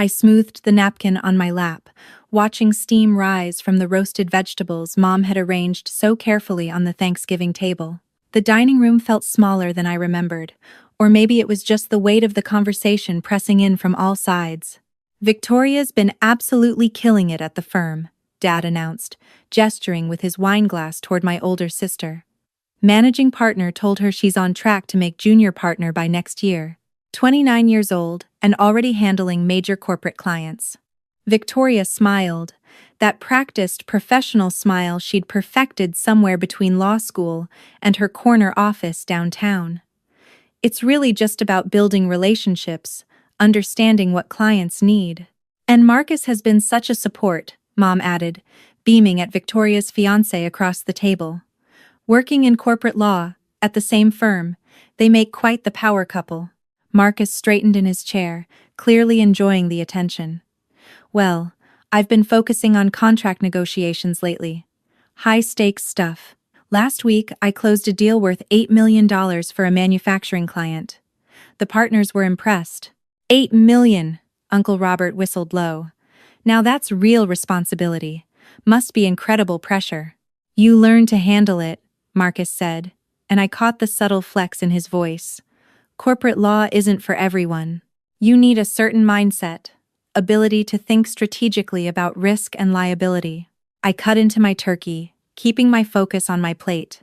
I smoothed the napkin on my lap, watching steam rise from the roasted vegetables Mom had arranged so carefully on the Thanksgiving table. The dining room felt smaller than I remembered, or maybe it was just the weight of the conversation pressing in from all sides. "Victoria's been absolutely killing it at the firm," Dad announced, gesturing with his wine glass toward my older sister. "Managing partner told her she's on track to make junior partner by next year. 29 years old and already handling major corporate clients." Victoria smiled, that practiced professional smile she'd perfected somewhere between law school and her corner office downtown. "It's really just about building relationships, understanding what clients need. And Marcus has been such a support," Mom added, beaming at Victoria's fiancé across the table. "Working in corporate law, at the same firm, they make quite the power couple." Marcus straightened in his chair, clearly enjoying the attention. "Well, I've been focusing on contract negotiations lately. High-stakes stuff. Last week, I closed a deal worth $8 million for a manufacturing client. The partners were impressed." $8 million, Uncle Robert whistled low. "Now that's real responsibility. Must be incredible pressure." "You learn to handle it," Marcus said, and I caught the subtle flex in his voice. "Corporate law isn't for everyone. You need a certain mindset, ability to think strategically about risk and liability." I cut into my turkey, keeping my focus on my plate.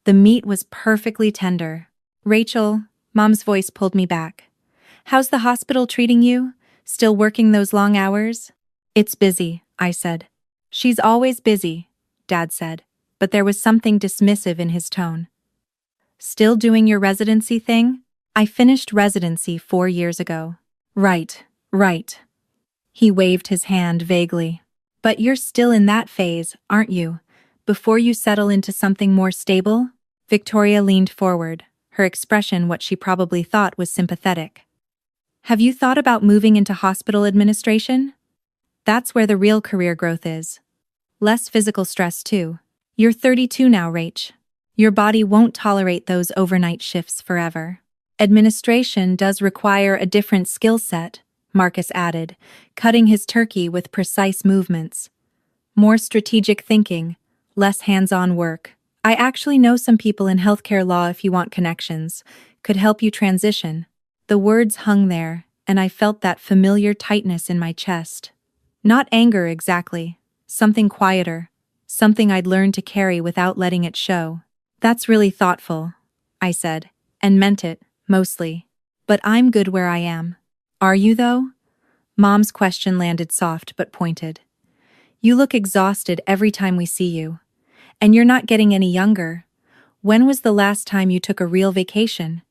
The meat was perfectly tender. "Rachel," Mom's voice pulled me back. "How's the hospital treating you? Still working those long hours?" "It's busy," I said. "She's always busy," Dad said, but there was something dismissive in his tone. "Still doing your residency thing?" "I finished residency 4 years ago." Right. He waved his hand vaguely. "But you're still in that phase, aren't you? Before you settle into something more stable?" Victoria leaned forward, her expression what she probably thought was sympathetic. "Have you thought about moving into hospital administration? That's where the real career growth is. Less physical stress too. You're 32 now, Rach. Your body won't tolerate those overnight shifts forever." "Administration does require a different skill set," Marcus added, cutting his turkey with precise movements. "More strategic thinking, less hands-on work. I actually know some people in healthcare law if you want connections, could help you transition." The words hung there, and I felt that familiar tightness in my chest. Not anger exactly, something quieter, something I'd learned to carry without letting it show. "That's really thoughtful," I said, and meant it, mostly. "But I'm good where I am." "Are you, though?" Mom's question landed soft but pointed. "You look exhausted every time we see you. And you're not getting any younger. When was the last time you took a real vacation?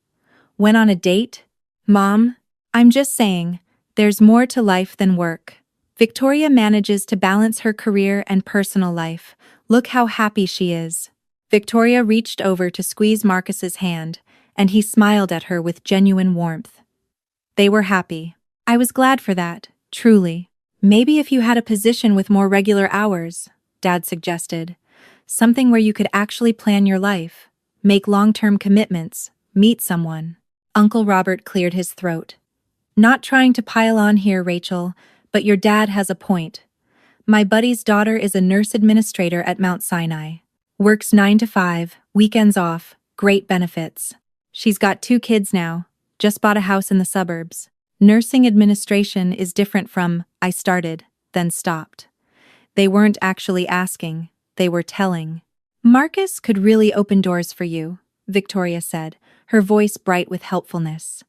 Went on a date?" "Mom, I'm just saying, there's more to life than work." Victoria manages to balance her career and personal life. Look how happy she is." Victoria reached over to squeeze Marcus's hand, and he smiled at her with genuine warmth. They were happy. I was glad for that, truly. "Maybe if you had a position with more regular hours," Dad suggested. "Something where you could actually plan your life, make long-term commitments, meet someone." Uncle Robert cleared his throat. "Not trying to pile on here, Rachel, but your dad has a point. My buddy's daughter is a nurse administrator at Mount Sinai. Works 9 to 5, weekends off, great benefits. She's got 2 kids now, just bought a house in the suburbs. Nursing administration is different from, I started, then stopped. They weren't actually asking, they were telling." "Marcus could really open doors for you," Victoria said, her voice bright with helpfulness.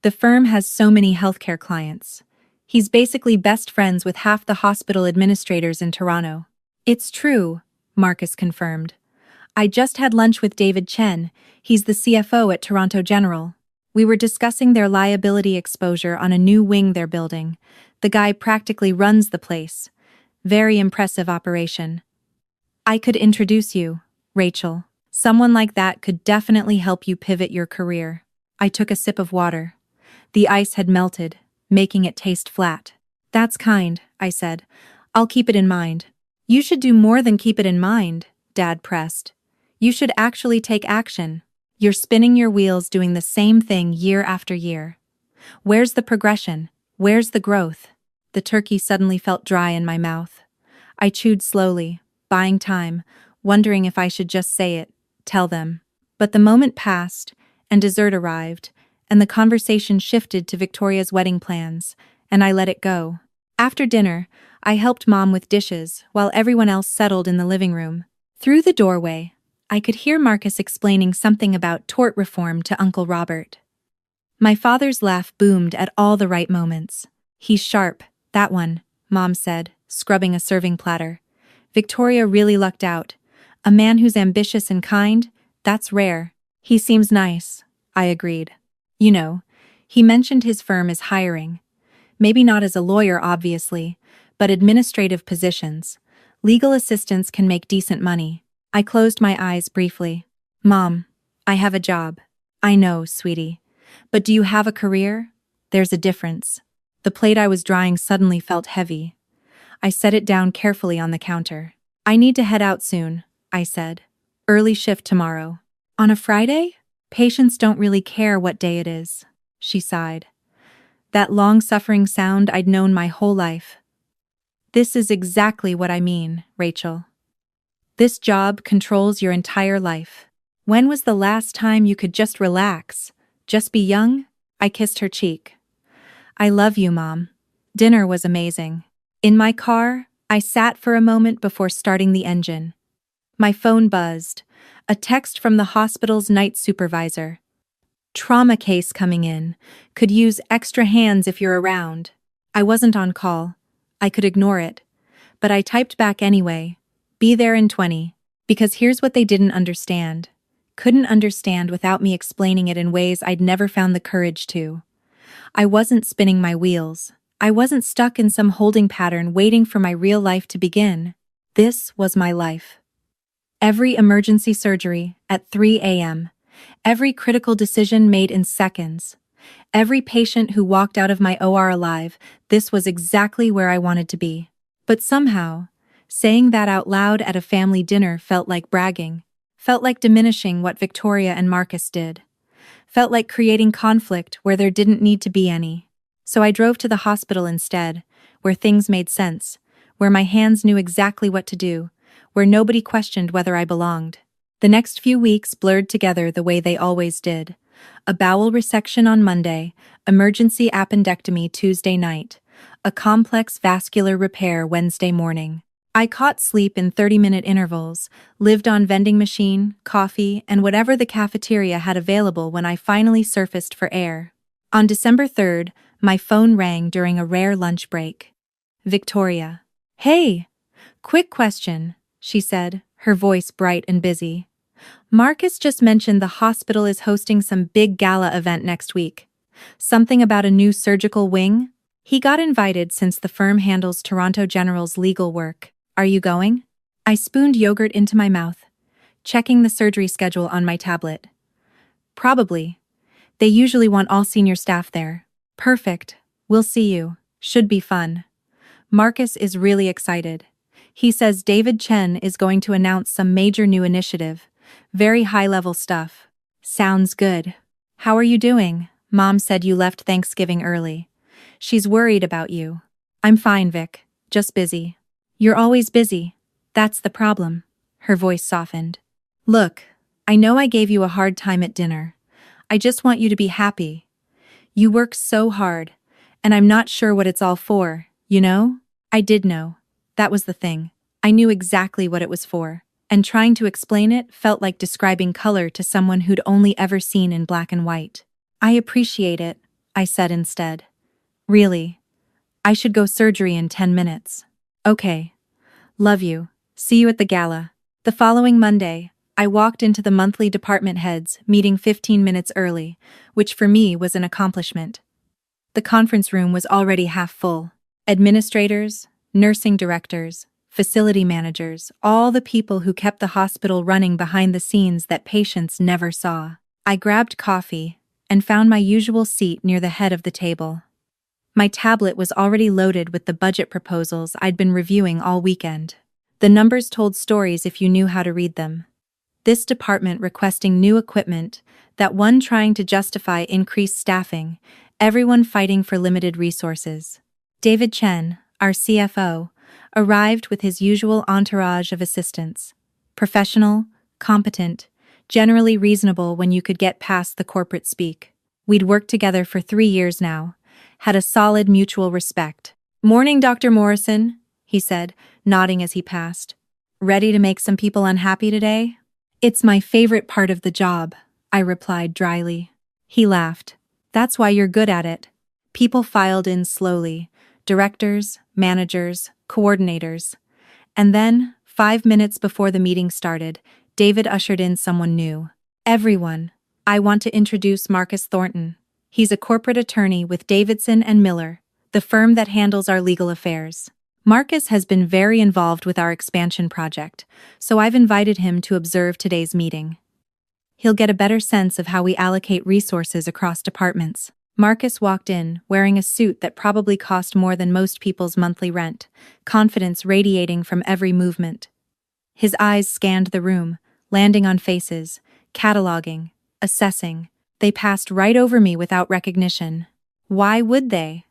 "The firm has so many healthcare clients. He's basically best friends with half the hospital administrators in Toronto." "It's true," Marcus confirmed. "I just had lunch with David Chen, he's the CFO at Toronto General. We were discussing their liability exposure on a new wing they're building. The guy practically runs the place. Very impressive operation. I could introduce you, Rachel. Someone like that could definitely help you pivot your career." I took a sip of water. The ice had melted, making it taste flat. "That's kind," I said. "I'll keep it in mind." "You should do more than keep it in mind," Dad pressed. "You should actually take action. You're spinning your wheels doing the same thing year after year. Where's the progression? Where's the growth? The turkey suddenly felt dry in my mouth. I chewed slowly, buying time, wondering if I should just say it, tell them. But the moment passed, and dessert arrived, and the conversation shifted to Victoria's wedding plans, and I let it go. After dinner, I helped Mom with dishes while everyone else settled in the living room. Through the doorway, I could hear Marcus explaining something about tort reform to Uncle Robert. My father's laugh boomed at all the right moments. He's sharp, that one, Mom said, scrubbing a serving platter. Victoria really lucked out. A man who's ambitious and kind, that's rare. He seems nice, I agreed. You know, he mentioned his firm is hiring. Maybe not as a lawyer, obviously, but administrative positions. Legal assistants can make decent money. I closed my eyes briefly. Mom, I have a job. I know, sweetie. But do you have a career? There's a difference. The plate I was drying suddenly felt heavy. I set it down carefully on the counter. I need to head out soon, I said. Early shift tomorrow. On a Friday? Patients don't really care what day it is, she sighed. That long-suffering sound I'd known my whole life. This is exactly what I mean, Rachel. This job controls your entire life. When was the last time you could just relax, just be young? I kissed her cheek. I love you, Mom. Dinner was amazing. In my car, I sat for a moment before starting the engine. My phone buzzed. A text from the hospital's night supervisor. Trauma case coming in. Could use extra hands if you're around. I wasn't on call. I could ignore it. But I typed back anyway. Be there in 20. Because here's what they didn't understand. Couldn't understand without me explaining it in ways I'd never found the courage to. I wasn't spinning my wheels. I wasn't stuck in some holding pattern waiting for my real life to begin. This was my life. Every emergency surgery at 3 a.m. Every critical decision made in seconds. Every patient who walked out of my OR alive, this was exactly where I wanted to be. But somehow, saying that out loud at a family dinner felt like bragging. Felt like diminishing what Victoria and Marcus did. Felt like creating conflict where there didn't need to be any. So I drove to the hospital instead, where things made sense, where my hands knew exactly what to do, where nobody questioned whether I belonged. The next few weeks blurred together the way they always did. A bowel resection on Monday, emergency appendectomy Tuesday night, a complex vascular repair Wednesday morning. I caught sleep in 30-minute intervals, lived on vending machine, coffee, and whatever the cafeteria had available when I finally surfaced for air. On December 3rd, my phone rang during a rare lunch break. Victoria. Hey! Quick question, she said, her voice bright and busy. Marcus just mentioned the hospital is hosting some big gala event next week. Something about a new surgical wing? He got invited since the firm handles Toronto General's legal work. Are you going? I spooned yogurt into my mouth, checking the surgery schedule on my tablet. Probably. They usually want all senior staff there. Perfect. We'll see you. Should be fun. Marcus is really excited. He says David Chen is going to announce some major new initiative. Very high-level stuff. Sounds good. How are you doing? Mom said you left Thanksgiving early. She's worried about you. I'm fine, Vic. Just busy. You're always busy. That's the problem. Her voice softened. Look, I know I gave you a hard time at dinner. I just want you to be happy. You work so hard, and I'm not sure what it's all for, you know? I did know. That was the thing. I knew exactly what it was for, and trying to explain it felt like describing color to someone who'd only ever seen in black and white. I appreciate it, I said instead. Really. I should go surgery in 10 minutes. Okay. Love you. See you at the gala. The following Monday, I walked into the monthly department heads meeting 15 minutes early, which for me was an accomplishment. The conference room was already half full. Administrators, nursing directors, facility managers, all the people who kept the hospital running behind the scenes that patients never saw. I grabbed coffee and found my usual seat near the head of the table. My tablet was already loaded with the budget proposals I'd been reviewing all weekend. The numbers told stories if you knew how to read them. This department requesting new equipment, that one trying to justify increased staffing, everyone fighting for limited resources. David Chen, our CFO, arrived with his usual entourage of assistants. Professional, competent, generally reasonable when you could get past the corporate speak. We'd worked together for 3 years now, had a solid mutual respect. "Morning, Dr. Morrison," he said, nodding as he passed. "Ready to make some people unhappy today?" "It's my favorite part of the job," I replied dryly. He laughed. "That's why you're good at it." People filed in slowly, directors, managers, coordinators. And then, 5 minutes before the meeting started, David ushered in someone new. "Everyone, I want to introduce Marcus Thornton. He's a corporate attorney with Davidson and Miller, the firm that handles our legal affairs. Marcus has been very involved with our expansion project, so I've invited him to observe today's meeting. He'll get a better sense of how we allocate resources across departments." Marcus walked in, wearing a suit that probably cost more than most people's monthly rent, confidence radiating from every movement. His eyes scanned the room, landing on faces, cataloging, assessing. They passed right over me without recognition. Why would they?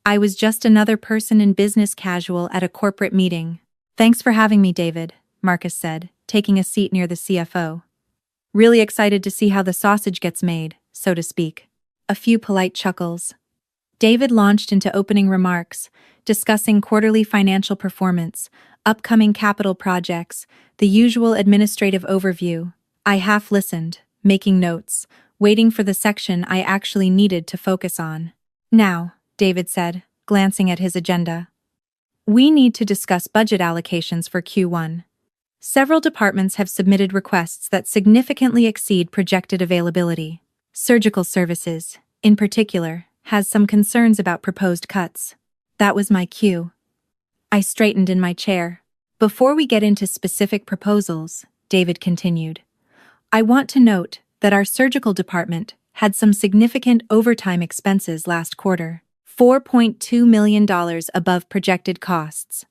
I was just another person in business casual at a corporate meeting. "Thanks for having me, David," Marcus said, taking a seat near the CFO. "Really excited to see how the sausage gets made, so to speak." A few polite chuckles. David launched into opening remarks, discussing quarterly financial performance, upcoming capital projects, the usual administrative overview. I half listened, making notes, waiting for the section I actually needed to focus on. "Now," David said, glancing at his agenda, "we need to discuss budget allocations for Q1. Several departments have submitted requests that significantly exceed projected availability. Surgical Services, in particular, has some concerns about proposed cuts." That was my cue. I straightened in my chair. "Before we get into specific proposals," David continued, "I want to note that our surgical department had some significant overtime expenses last quarter, $4.2 million above projected costs.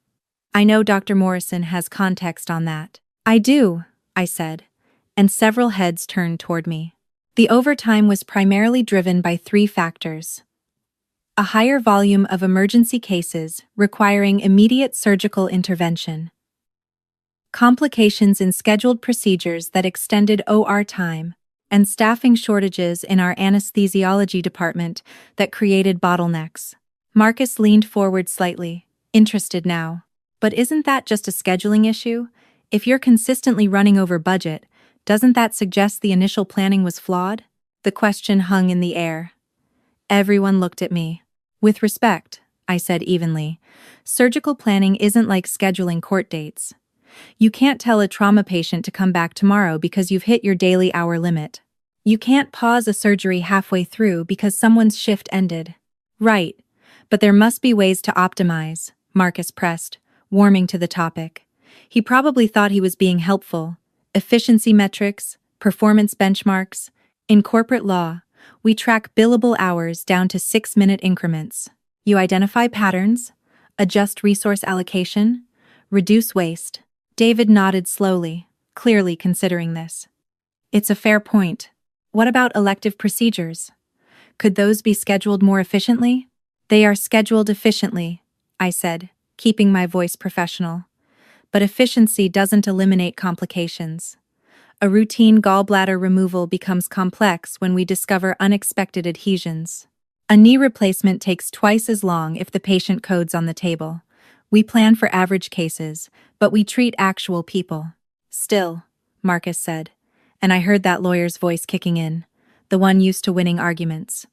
I know Dr. Morrison has context on that." "I do," I said, and several heads turned toward me. The overtime was primarily driven by 3 factors. A higher volume of emergency cases requiring immediate surgical intervention. Complications in scheduled procedures that extended OR time, and staffing shortages in our anesthesiology department that created bottlenecks. Marcus leaned forward slightly, interested now. "But isn't that just a scheduling issue? If you're consistently running over budget, doesn't that suggest the initial planning was flawed?" The question hung in the air. Everyone looked at me. "With respect," I said evenly, "surgical planning isn't like scheduling court dates. You can't tell a trauma patient to come back tomorrow because you've hit your daily hour limit. You can't pause a surgery halfway through because someone's shift ended." "Right, but there must be ways to optimize," Marcus pressed, warming to the topic. He probably thought he was being helpful. "Efficiency metrics, performance benchmarks. In corporate law, we track billable hours down to 6-minute increments. You identify patterns, adjust resource allocation, reduce waste." David nodded slowly, clearly considering this. "It's a fair point. What about elective procedures? Could those be scheduled more efficiently?" "They are scheduled efficiently," I said, keeping my voice professional. "But efficiency doesn't eliminate complications. A routine gallbladder removal becomes complex when we discover unexpected adhesions. A knee replacement takes twice as long if the patient codes on the table. We plan for average cases, but we treat actual people." "Still," Marcus said, and I heard that lawyer's voice kicking in, the one used to winning arguments.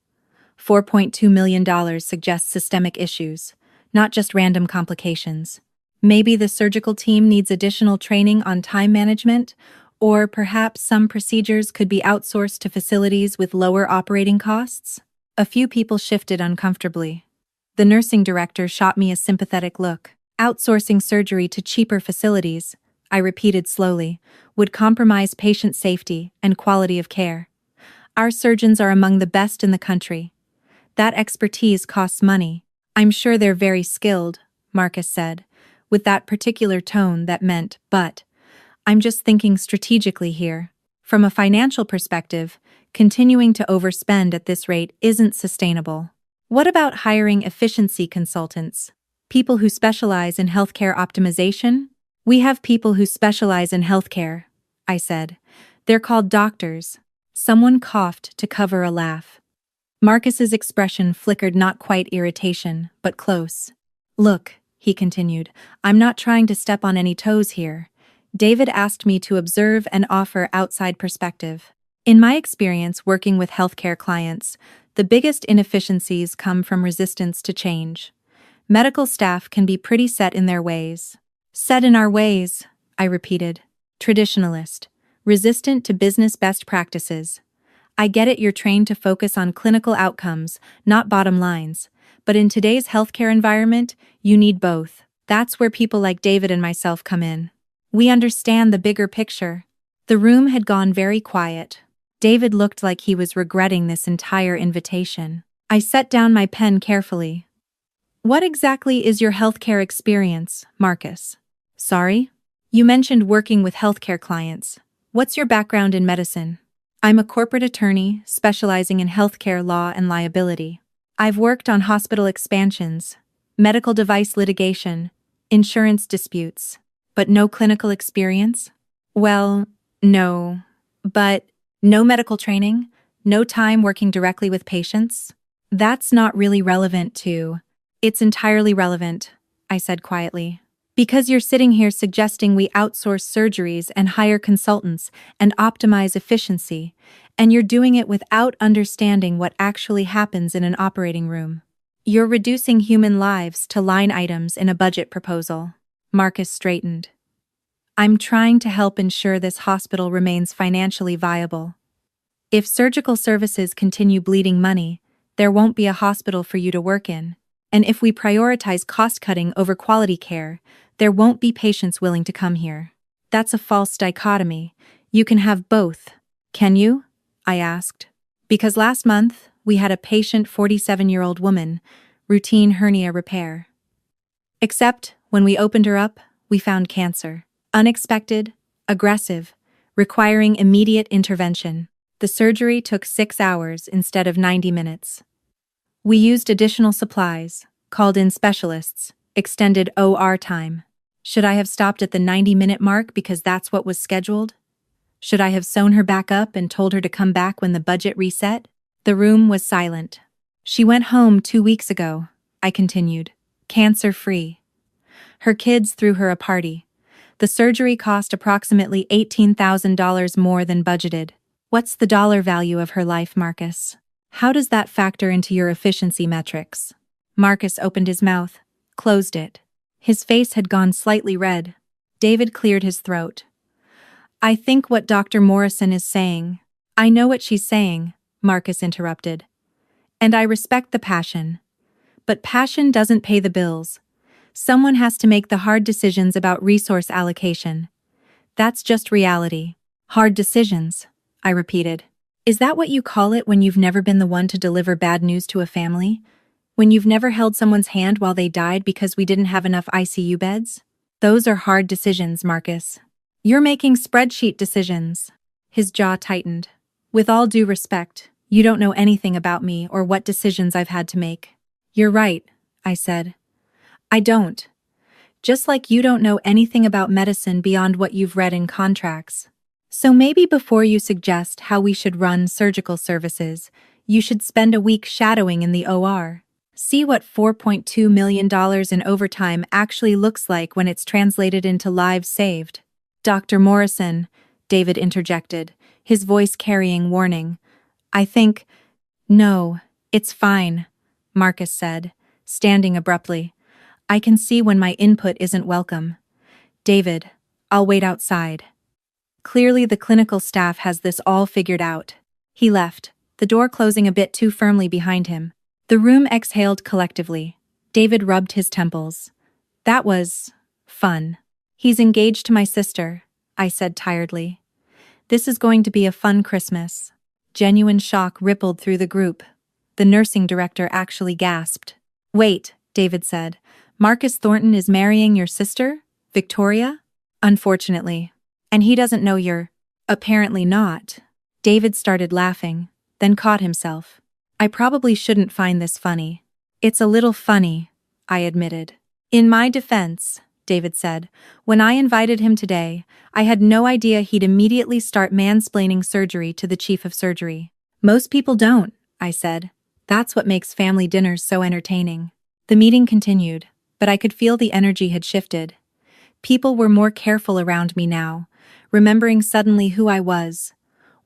$4.2 million suggests systemic issues, not just random complications. Maybe the surgical team needs additional training on time management, or perhaps some procedures could be outsourced to facilities with lower operating costs? A few people shifted uncomfortably. The nursing director shot me a sympathetic look. "Outsourcing surgery to cheaper facilities," I repeated slowly, "would compromise patient safety and quality of care. Our surgeons are among the best in the country. That expertise costs money." "I'm sure they're very skilled," Marcus said, with that particular tone that meant, "but I'm just thinking strategically here. From a financial perspective, continuing to overspend at this rate isn't sustainable. What about hiring efficiency consultants? People who specialize in healthcare optimization? We have people who specialize in healthcare, I said. They're called doctors. Someone coughed to cover a laugh. Marcus's expression flickered, not quite irritation, but close. Look, he continued, I'm not trying to step on any toes here. David asked me to observe and offer outside perspective. In my experience working with healthcare clients, the biggest inefficiencies come from resistance to change. Medical staff can be pretty set in their ways. Set in our ways, I repeated. Traditionalist. Resistant to business best practices. I get it, you're trained to focus on clinical outcomes, not bottom lines. But in today's healthcare environment, you need both. That's where people like David and myself come in. We understand the bigger picture. The room had gone very quiet. David looked like he was regretting this entire invitation. I set down my pen carefully. What exactly is your healthcare experience, Marcus? Sorry? You mentioned working with healthcare clients. What's your background in medicine? I'm a corporate attorney specializing in healthcare law and liability. I've worked on hospital expansions, medical device litigation, insurance disputes, but no clinical experience? Well, no. But no medical training? No time working directly with patients? That's not really relevant to... It's entirely relevant, I said quietly. Because you're sitting here suggesting we outsource surgeries and hire consultants and optimize efficiency, and you're doing it without understanding what actually happens in an operating room. You're reducing human lives to line items in a budget proposal. Marcus straightened. I'm trying to help ensure this hospital remains financially viable. If surgical services continue bleeding money, there won't be a hospital for you to work in. And if we prioritize cost-cutting over quality care, there won't be patients willing to come here. That's a false dichotomy. You can have both. Can you? I asked. Because last month, we had a patient 47-year-old woman, routine hernia repair. Except, when we opened her up, we found cancer. Unexpected, aggressive, requiring immediate intervention. The surgery took 6 hours instead of 90 minutes. We used additional supplies, called in specialists, extended OR time. Should I have stopped at the 90-minute mark because that's what was scheduled? Should I have sewn her back up and told her to come back when the budget reset? The room was silent. She went home 2 weeks ago, I continued, cancer-free. Her kids threw her a party. The surgery cost approximately $18,000 more than budgeted. What's the dollar value of her life, Marcus? How does that factor into your efficiency metrics? Marcus opened his mouth, closed it. His face had gone slightly red. David cleared his throat. I think what Dr. Morrison is saying. I know what she's saying, Marcus interrupted. And I respect the passion. But passion doesn't pay the bills. Someone has to make the hard decisions about resource allocation. That's just reality. Hard decisions, I repeated. Is that what you call it when you've never been the one to deliver bad news to a family? When you've never held someone's hand while they died because we didn't have enough ICU beds? Those are hard decisions, Marcus. You're making spreadsheet decisions. His jaw tightened. With all due respect, you don't know anything about me or what decisions I've had to make. You're right, I said. I don't. Just like you don't know anything about medicine beyond what you've read in contracts. So maybe before you suggest how we should run surgical services, you should spend a week shadowing in the OR. See what $4.2 million in overtime actually looks like when it's translated into lives saved. Dr. Morrison, David interjected, his voice carrying warning. I think... No, it's fine, Marcus said, standing abruptly. I can see when my input isn't welcome. David, I'll wait outside. Clearly the clinical staff has this all figured out. He left, the door closing a bit too firmly behind him. The room exhaled collectively. David rubbed his temples. That was... fun. He's engaged to my sister, I said tiredly. This is going to be a fun Christmas. Genuine shock rippled through the group. The nursing director actually gasped. Wait, David said. Marcus Thornton is marrying your sister, Victoria? Unfortunately. And he doesn't know you're... Apparently not. David started laughing, then caught himself. I probably shouldn't find this funny. It's a little funny, I admitted. In my defense, David said, when I invited him today, I had no idea he'd immediately start mansplaining surgery to the chief of surgery. Most people don't, I said. That's what makes family dinners so entertaining. The meeting continued, but I could feel the energy had shifted. People were more careful around me now, remembering suddenly who I was,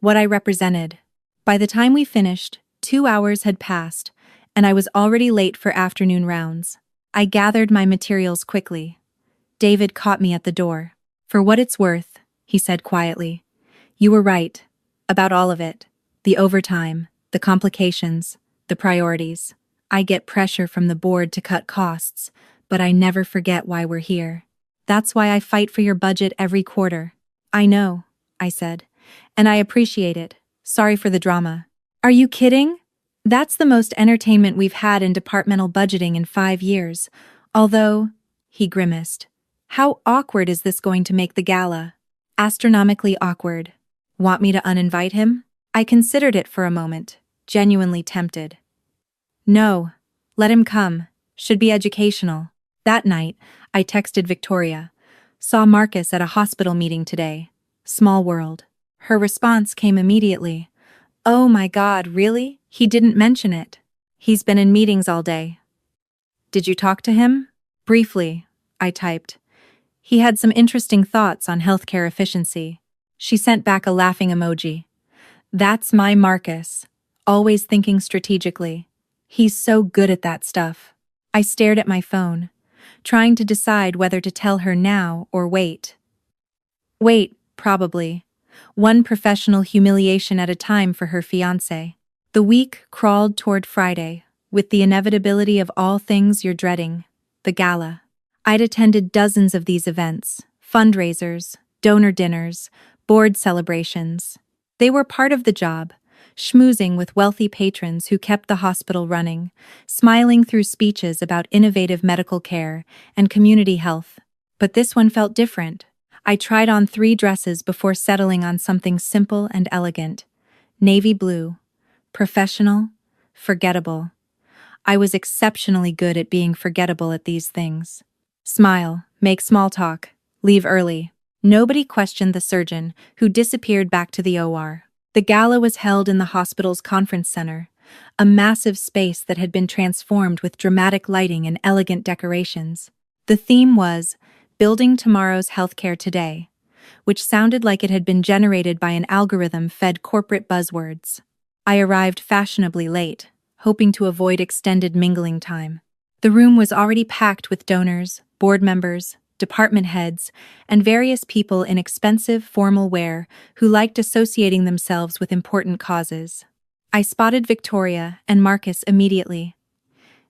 what I represented. By the time we finished, 2 hours had passed, and I was already late for afternoon rounds. I gathered my materials quickly. David caught me at the door. For what it's worth, he said quietly. You were right. About all of it. The overtime, the complications, the priorities. I get pressure from the board to cut costs, but I never forget why we're here. That's why I fight for your budget every quarter. I know, I said, and I appreciate it. Sorry for the drama. Are you kidding? That's the most entertainment we've had in departmental budgeting in 5 years. Although, he grimaced, how awkward is this going to make the gala? Astronomically awkward. Want me to uninvite him? I considered it for a moment, genuinely tempted. No, let him come. Should be educational. That night, I texted Victoria. Saw Marcus at a hospital meeting today. Small world. Her response came immediately. Oh my God, really? He didn't mention it. He's been in meetings all day. Did you talk to him? Briefly, I typed. He had some interesting thoughts on healthcare efficiency. She sent back a laughing emoji. That's my Marcus. Always thinking strategically. He's so good at that stuff. I stared at my phone, trying to decide whether to tell her now or wait. Wait, probably. One professional humiliation at a time for her fiancé. The week crawled toward Friday, with the inevitability of all things you're dreading, the gala. I'd attended dozens of these events, fundraisers, donor dinners, board celebrations. They were part of the job, schmoozing with wealthy patrons who kept the hospital running, smiling through speeches about innovative medical care and community health. But this one felt different. I tried on 3 dresses before settling on something simple and elegant. Navy blue. Professional. Forgettable. I was exceptionally good at being forgettable at these things. Smile, make small talk, leave early. Nobody questioned the surgeon, who disappeared back to the OR. The gala was held in the hospital's conference center, a massive space that had been transformed with dramatic lighting and elegant decorations. The theme was Building Tomorrow's Healthcare Today, which sounded like it had been generated by an algorithm-fed corporate buzzwords. I arrived fashionably late, hoping to avoid extended mingling time. The room was already packed with donors, board members, department heads, and various people in expensive formal wear who liked associating themselves with important causes. I spotted Victoria and Marcus immediately.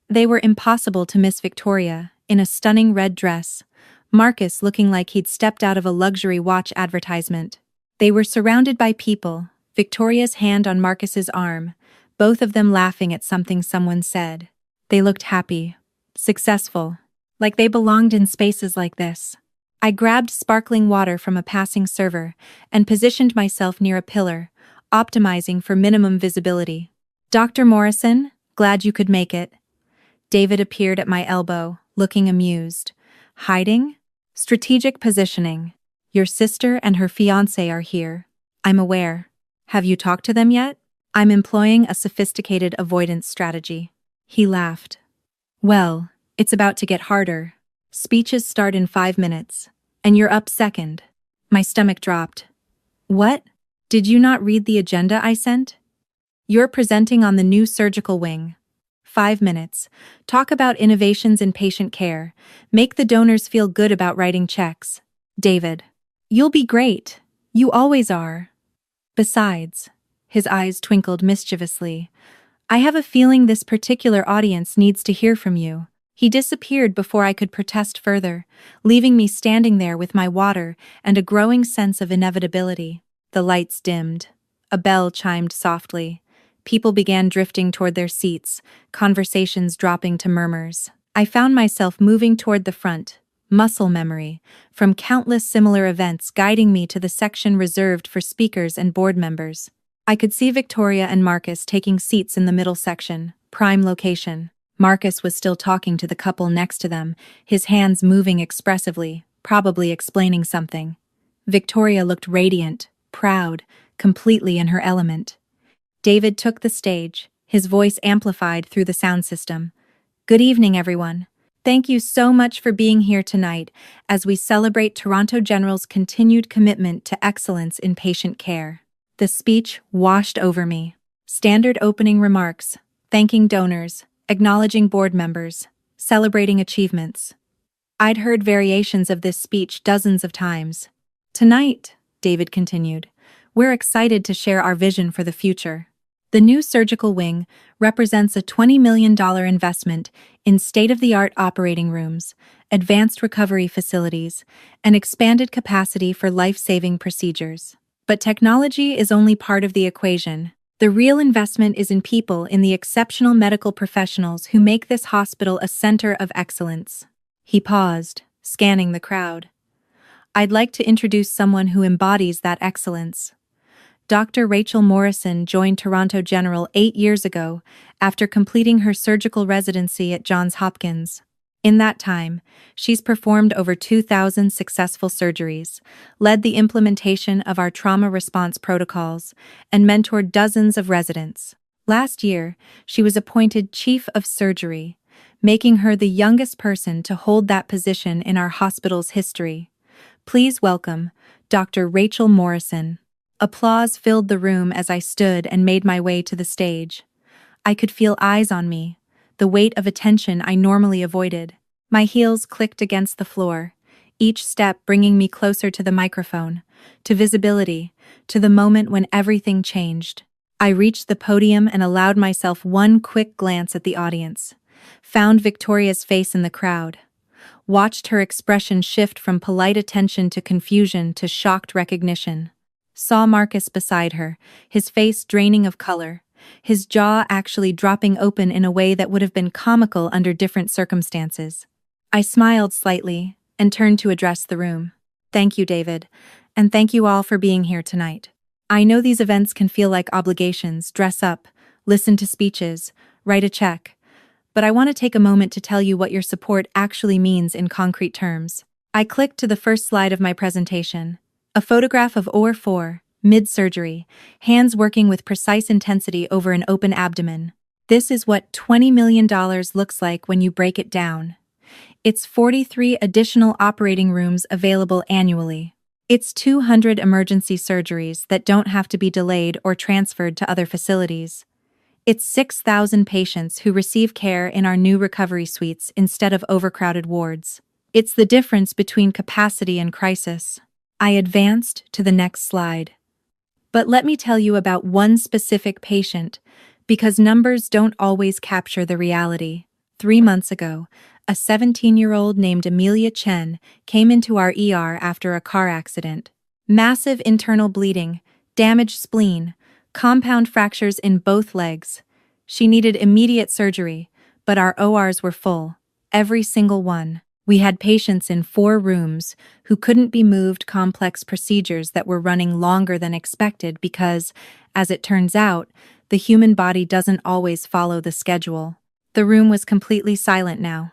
They were impossible to miss. Victoria, in a stunning red dress, Marcus looking like he'd stepped out of a luxury watch advertisement. They were surrounded by people, Victoria's hand on Marcus's arm, both of them laughing at something someone said. They looked happy, successful, like they belonged in spaces like this. I grabbed sparkling water from a passing server and positioned myself near a pillar, optimizing for minimum visibility. Dr. Morrison, glad you could make it. David appeared at my elbow, looking amused. Hiding? Strategic positioning. Your sister and her fiancé are here. I'm aware. Have you talked to them yet? I'm employing a sophisticated avoidance strategy. He laughed. Well, it's about to get harder. Speeches start in 5 minutes, and you're up second. My stomach dropped. What? Did you not read the agenda I sent? You're presenting on the new surgical wing. 5 minutes. Talk about innovations in patient care. Make the donors feel good about writing checks. David. You'll be great. You always are. Besides, his eyes twinkled mischievously, I have a feeling this particular audience needs to hear from you. He disappeared before I could protest further, leaving me standing there with my water and a growing sense of inevitability. The lights dimmed. A bell chimed softly. People began drifting toward their seats, conversations dropping to murmurs. I found myself moving toward the front, muscle memory, from countless similar events guiding me to the section reserved for speakers and board members. I could see Victoria and Marcus taking seats in the middle section, prime location. Marcus was still talking to the couple next to them, his hands moving expressively, probably explaining something. Victoria looked radiant, proud, completely in her element. David took the stage, his voice amplified through the sound system. "Good evening, everyone. Thank you so much for being here tonight as we celebrate Toronto General's continued commitment to excellence in patient care." The speech washed over me. Standard opening remarks, thanking donors, acknowledging board members, celebrating achievements. I'd heard variations of this speech dozens of times. "Tonight," David continued, "we're excited to share our vision for the future. The new surgical wing represents a $20 million investment in state-of-the-art operating rooms, advanced recovery facilities, and expanded capacity for life-saving procedures. But technology is only part of the equation. The real investment is in people, in the exceptional medical professionals who make this hospital a center of excellence." He paused, scanning the crowd. "I'd like to introduce someone who embodies that excellence." Dr. Rachel Morrison joined Toronto General 8 years ago after completing her surgical residency at Johns Hopkins. In that time, she's performed over 2,000 successful surgeries, led the implementation of our trauma response protocols, and mentored dozens of residents. Last year, she was appointed Chief of Surgery, making her the youngest person to hold that position in our hospital's history. Please welcome Dr. Rachel Morrison. Applause filled the room as I stood and made my way to the stage. I could feel eyes on me, the weight of attention I normally avoided. My heels clicked against the floor, each step bringing me closer to the microphone, to visibility, to the moment when everything changed. I reached the podium and allowed myself one quick glance at the audience, found Victoria's face in the crowd, watched her expression shift from polite attention to confusion to shocked recognition. Saw Marcus beside her, his face draining of color, his jaw actually dropping open in a way that would have been comical under different circumstances. I smiled slightly and turned to address the room. "Thank you, David, and thank you all for being here tonight. I know these events can feel like obligations, dress up, listen to speeches, write a check, but I want to take a moment to tell you what your support actually means in concrete terms." I clicked to the first slide of my presentation. A photograph of OR4, mid-surgery, hands working with precise intensity over an open abdomen. This is what $20 million looks like when you break it down. It's 43 additional operating rooms available annually. It's 200 emergency surgeries that don't have to be delayed or transferred to other facilities. It's 6,000 patients who receive care in our new recovery suites instead of overcrowded wards. It's the difference between capacity and crisis. I advanced to the next slide. But let me tell you about one specific patient, because numbers don't always capture the reality. 3 months ago, a 17-year-old named Amelia Chen came into our ER after a car accident. Massive internal bleeding, damaged spleen, compound fractures in both legs. She needed immediate surgery, but our ORs were full, every single one. We had patients in 4 rooms who couldn't be moved, complex procedures that were running longer than expected because, as it turns out, the human body doesn't always follow the schedule. The room was completely silent now.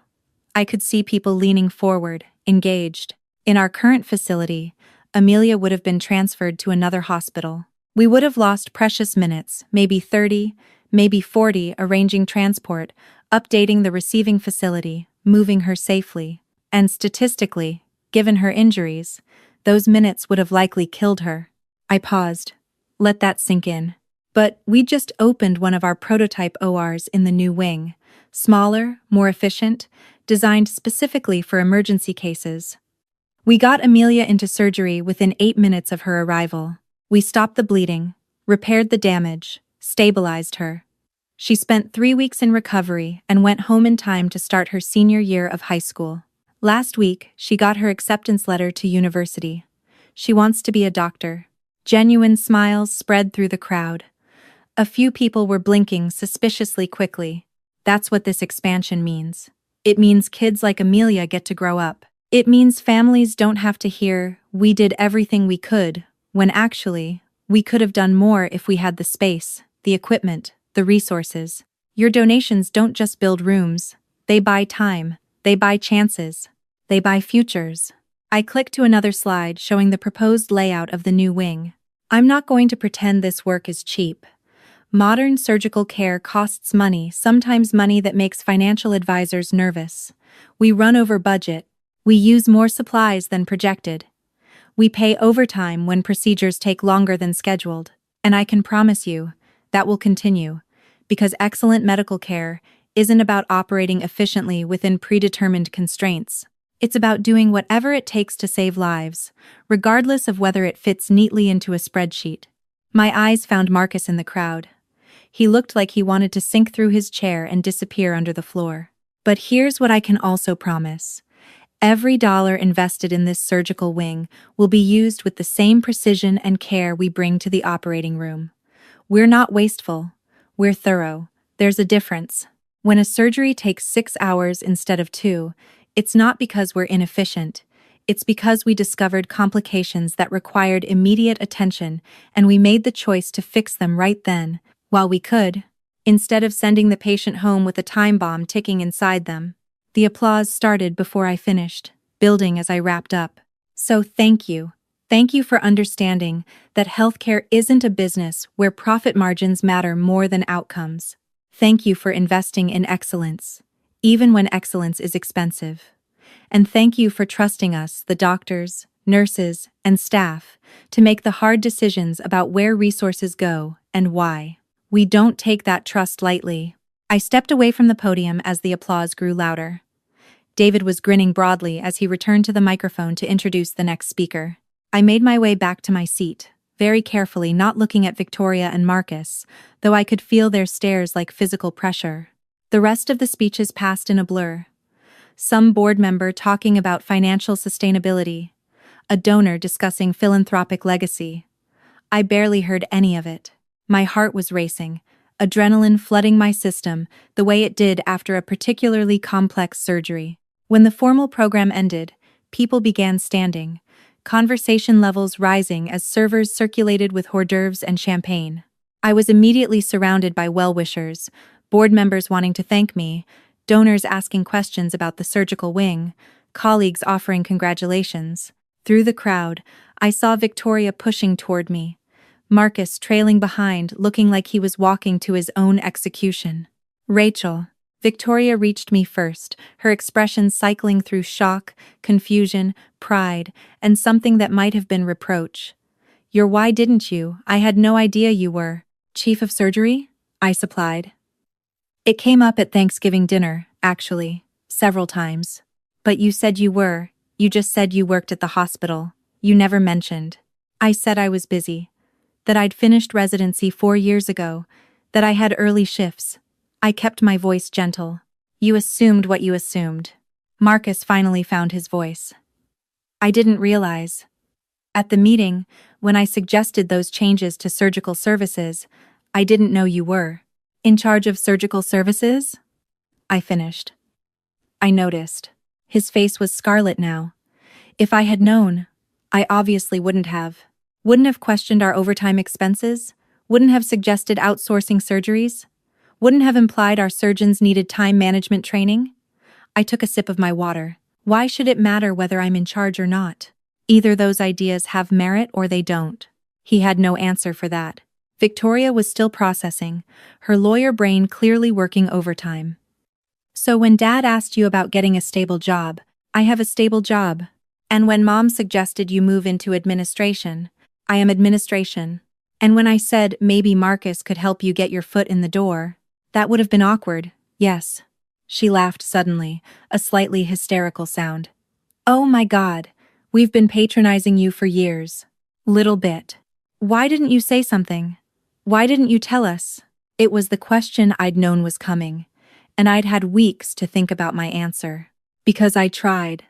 I could see people leaning forward, engaged. In our current facility, Amelia would have been transferred to another hospital. We would have lost precious minutes, maybe 30, maybe 40, arranging transport, updating the receiving facility, moving her safely. And statistically, given her injuries, those minutes would have likely killed her. I paused. Let that sink in. But we just opened one of our prototype ORs in the new wing. Smaller, more efficient, designed specifically for emergency cases. We got Amelia into surgery within 8 minutes of her arrival. We stopped the bleeding, repaired the damage, stabilized her. She spent 3 weeks in recovery and went home in time to start her senior year of high school. Last week, she got her acceptance letter to university. She wants to be a doctor. Genuine smiles spread through the crowd. A few people were blinking suspiciously quickly. That's what this expansion means. It means kids like Amelia get to grow up. It means families don't have to hear, "We did everything we could," when actually, we could have done more if we had the space, the equipment, the resources. Your donations don't just build rooms, they buy time, they buy chances, they buy futures. I clicked to another slide showing the proposed layout of the new wing. I'm not going to pretend this work is cheap. Modern surgical care costs money, sometimes money that makes financial advisors nervous. We run over budget. We use more supplies than projected. We pay overtime when procedures take longer than scheduled. And I can promise you, that will continue, because excellent medical care isn't about operating efficiently within predetermined constraints. It's about doing whatever it takes to save lives, regardless of whether it fits neatly into a spreadsheet. My eyes found Marcus in the crowd. He looked like he wanted to sink through his chair and disappear under the floor. But here's what I can also promise. Every dollar invested in this surgical wing will be used with the same precision and care we bring to the operating room. We're not wasteful. We're thorough. There's a difference. When a surgery takes 6 hours instead of 2, it's not because we're inefficient. It's because we discovered complications that required immediate attention, and we made the choice to fix them right then, while we could, instead of sending the patient home with a time bomb ticking inside them. The applause started before I finished, building as I wrapped up. So thank you. Thank you for understanding that healthcare isn't a business where profit margins matter more than outcomes. Thank you for investing in excellence, even when excellence is expensive. And thank you for trusting us, the doctors, nurses, and staff, to make the hard decisions about where resources go and why. We don't take that trust lightly. I stepped away from the podium as the applause grew louder. David was grinning broadly as he returned to the microphone to introduce the next speaker. I made my way back to my seat, very carefully not looking at Victoria and Marcus, though I could feel their stares like physical pressure. The rest of the speeches passed in a blur. Some board member talking about financial sustainability, a donor discussing philanthropic legacy. I barely heard any of it. My heart was racing, adrenaline flooding my system the way it did after a particularly complex surgery. When the formal program ended, people began standing, conversation levels rising as servers circulated with hors d'oeuvres and champagne. I was immediately surrounded by well-wishers, board members wanting to thank me, donors asking questions about the surgical wing, colleagues offering congratulations. Through the crowd, I saw Victoria pushing toward me, Marcus trailing behind, looking like he was walking to his own execution. "Rachel." Victoria reached me first, her expression cycling through shock, confusion, pride, and something that might have been reproach. Why didn't you? I had no idea you were." "Chief of surgery?" I supplied. "It came up at Thanksgiving dinner, actually, several times. But you said you were, you just said you worked at the hospital. You never mentioned." "I said I was busy. That I'd finished residency 4 years ago, that I had early shifts." I kept my voice gentle. "You assumed what you assumed." Marcus finally found his voice. "I didn't realize. At the meeting, when I suggested those changes to surgical services, I didn't know you were in charge of surgical services?" I finished. I noticed. His face was scarlet now. If I had known, I obviously wouldn't have. Wouldn't have questioned our overtime expenses, wouldn't have suggested outsourcing surgeries, wouldn't have implied our surgeons needed time management training. I took a sip of my water. Why should it matter whether I'm in charge or not? Either those ideas have merit or they don't. He had no answer for that. Victoria was still processing, her lawyer brain clearly working overtime. "So when Dad asked you about getting a stable job, I have a stable job. And when Mom suggested you move into administration, I am administration. And when I said maybe Marcus could help you get your foot in the door, that would have been awkward, yes." She laughed suddenly, a slightly hysterical sound. "Oh my God, we've been patronizing you for years." "Little bit. Why didn't you say something? Why didn't you tell us?" It was the question I'd known was coming, and I'd had weeks to think about my answer. "Because I tried,"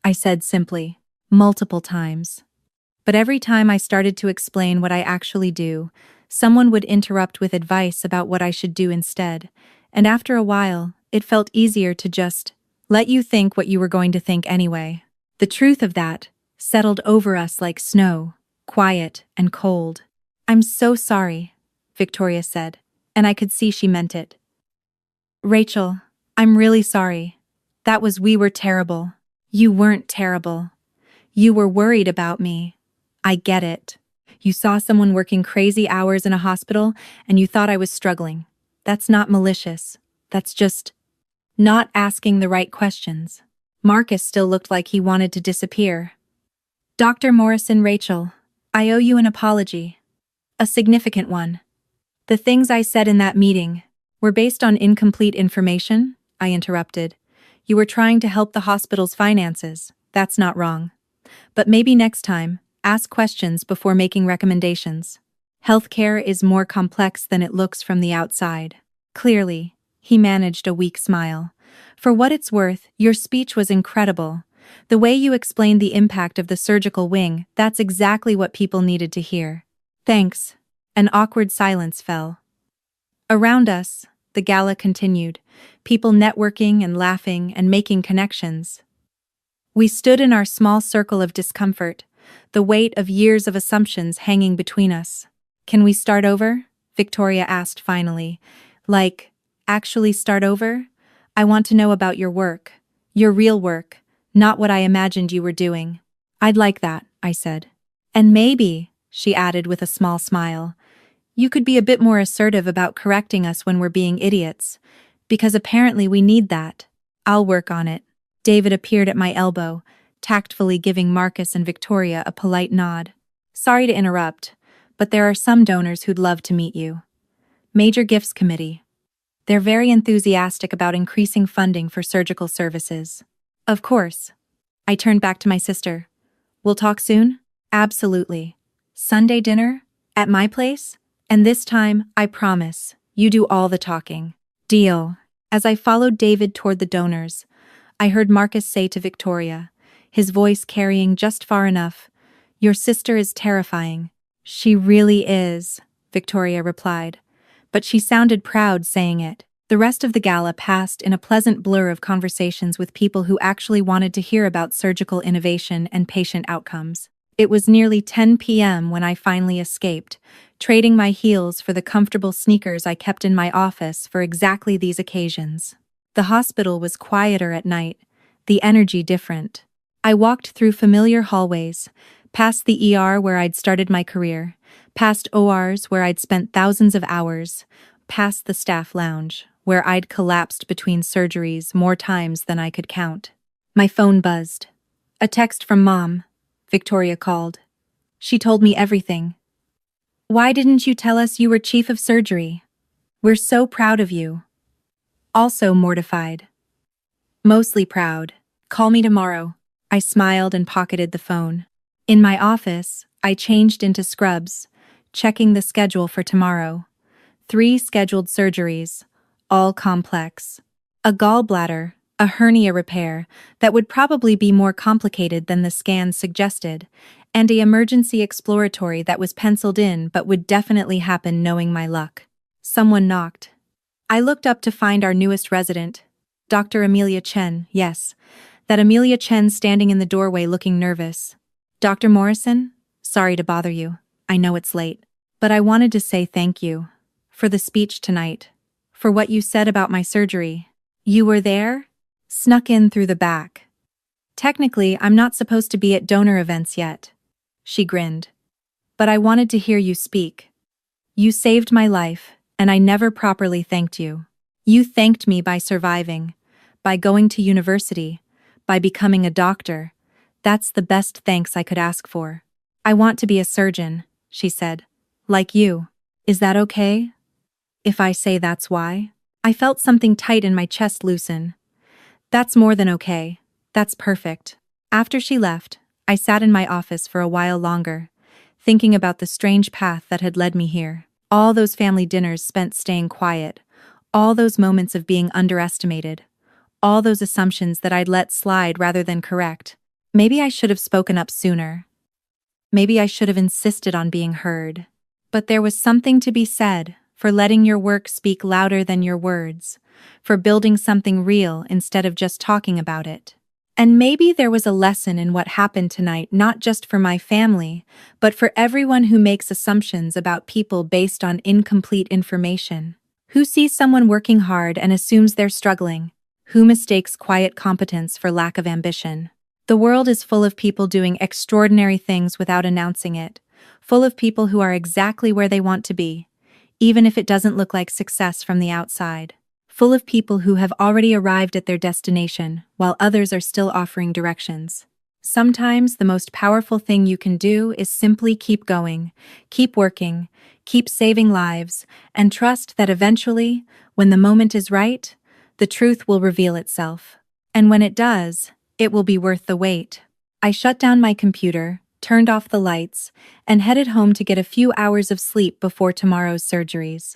I said simply, multiple times. But every time I started to explain what I actually do, someone would interrupt with advice about what I should do instead, and after a while, it felt easier to just let you think what you were going to think anyway. The truth of that settled over us like snow, quiet and cold. "I'm so sorry," Victoria said, and I could see she meant it. "Rachel, I'm really sorry. We were terrible." "You weren't terrible. You were worried about me. I get it. You saw someone working crazy hours in a hospital and you thought I was struggling. That's not malicious. That's just not asking the right questions." Marcus still looked like he wanted to disappear. "Dr. Morrison, Rachel, I owe you an apology. A significant one. The things I said in that meeting were based on incomplete information," I interrupted. "You were trying to help the hospital's finances. That's not wrong. But maybe next time, ask questions before making recommendations. Healthcare is more complex than it looks from the outside." Clearly, he managed a weak smile. "For what it's worth, your speech was incredible. The way you explained the impact of the surgical wing, that's exactly what people needed to hear." "Thanks." An awkward silence fell. Around us, the gala continued, people networking and laughing and making connections. We stood in our small circle of discomfort, the weight of years of assumptions hanging between us. "Can we start over?" Victoria asked finally. "Like, actually start over? I want to know about your work. Your real work, not what I imagined you were doing." "I'd like that," I said. "And maybe," she added with a small smile, "you could be a bit more assertive about correcting us when we're being idiots, because apparently we need that." "I'll work on it." David appeared at my elbow, tactfully giving Marcus and Victoria a polite nod. "Sorry to interrupt, but there are some donors who'd love to meet you. Major Gifts Committee. They're very enthusiastic about increasing funding for surgical services." "Of course." I turned back to my sister. "We'll talk soon?" "Absolutely. Sunday dinner? At my place? And this time, I promise, you do all the talking." "Deal." As I followed David toward the donors, I heard Marcus say to Victoria, his voice carrying just far enough, "Your sister is terrifying." "She really is," Victoria replied, but she sounded proud saying it. The rest of the gala passed in a pleasant blur of conversations with people who actually wanted to hear about surgical innovation and patient outcomes. It was nearly 10 p.m. when I finally escaped, trading my heels for the comfortable sneakers I kept in my office for exactly these occasions. The hospital was quieter at night, the energy different. I walked through familiar hallways, past the ER where I'd started my career, past ORs where I'd spent thousands of hours, past the staff lounge, where I'd collapsed between surgeries more times than I could count. My phone buzzed. "A text from Mom," Victoria called. She told me everything. "Why didn't you tell us you were chief of surgery? We're so proud of you." Also mortified. Mostly proud. "Call me tomorrow." I smiled and pocketed the phone. In my office, I changed into scrubs, checking the schedule for tomorrow. 3 scheduled surgeries, all complex. A gallbladder, a hernia repair that would probably be more complicated than the scans suggested, and an emergency exploratory that was penciled in but would definitely happen knowing my luck. Someone knocked. I looked up to find our newest resident, Dr. Amelia Chen. Yes, that Amelia Chen standing in the doorway looking nervous. "Dr. Morrison, sorry to bother you. I know it's late. But I wanted to say thank you. For the speech tonight. For what you said about my surgery. You were there? Snuck in through the back. Technically, I'm not supposed to be at donor events yet." She grinned. "But I wanted to hear you speak. You saved my life, and I never properly thanked you. You thanked me by surviving, by going to university, by becoming a doctor. That's the best thanks I could ask for." "I want to be a surgeon," she said. "Like you. Is that okay? If I say that's why?" I felt something tight in my chest loosen. "That's more than okay. That's perfect." After she left, I sat in my office for a while longer, thinking about the strange path that had led me here. All those family dinners spent staying quiet, all those moments of being underestimated, all those assumptions that I'd let slide rather than correct. Maybe I should have spoken up sooner. Maybe I should have insisted on being heard. But there was something to be said for letting your work speak louder than your words, for building something real instead of just talking about it. And maybe there was a lesson in what happened tonight, not just for my family, but for everyone who makes assumptions about people based on incomplete information. Who sees someone working hard and assumes they're struggling? Who mistakes quiet competence for lack of ambition? The world is full of people doing extraordinary things without announcing it, full of people who are exactly where they want to be, even if it doesn't look like success from the outside. Full of people who have already arrived at their destination, while others are still offering directions. Sometimes the most powerful thing you can do is simply keep going, keep working, keep saving lives, and trust that eventually, when the moment is right, the truth will reveal itself. And when it does, it will be worth the wait. I shut down my computer, turned off the lights, and headed home to get a few hours of sleep before tomorrow's surgeries.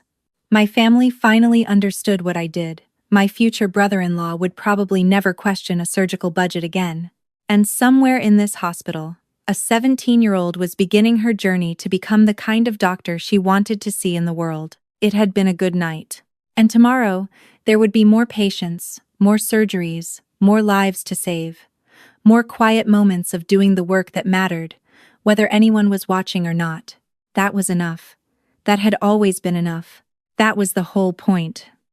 My family finally understood what I did. My future brother-in-law would probably never question a surgical budget again. And somewhere in this hospital, a 17-year-old was beginning her journey to become the kind of doctor she wanted to see in the world. It had been a good night. And tomorrow, there would be more patients, more surgeries, more lives to save, more quiet moments of doing the work that mattered, whether anyone was watching or not. That was enough. That had always been enough. That was the whole point.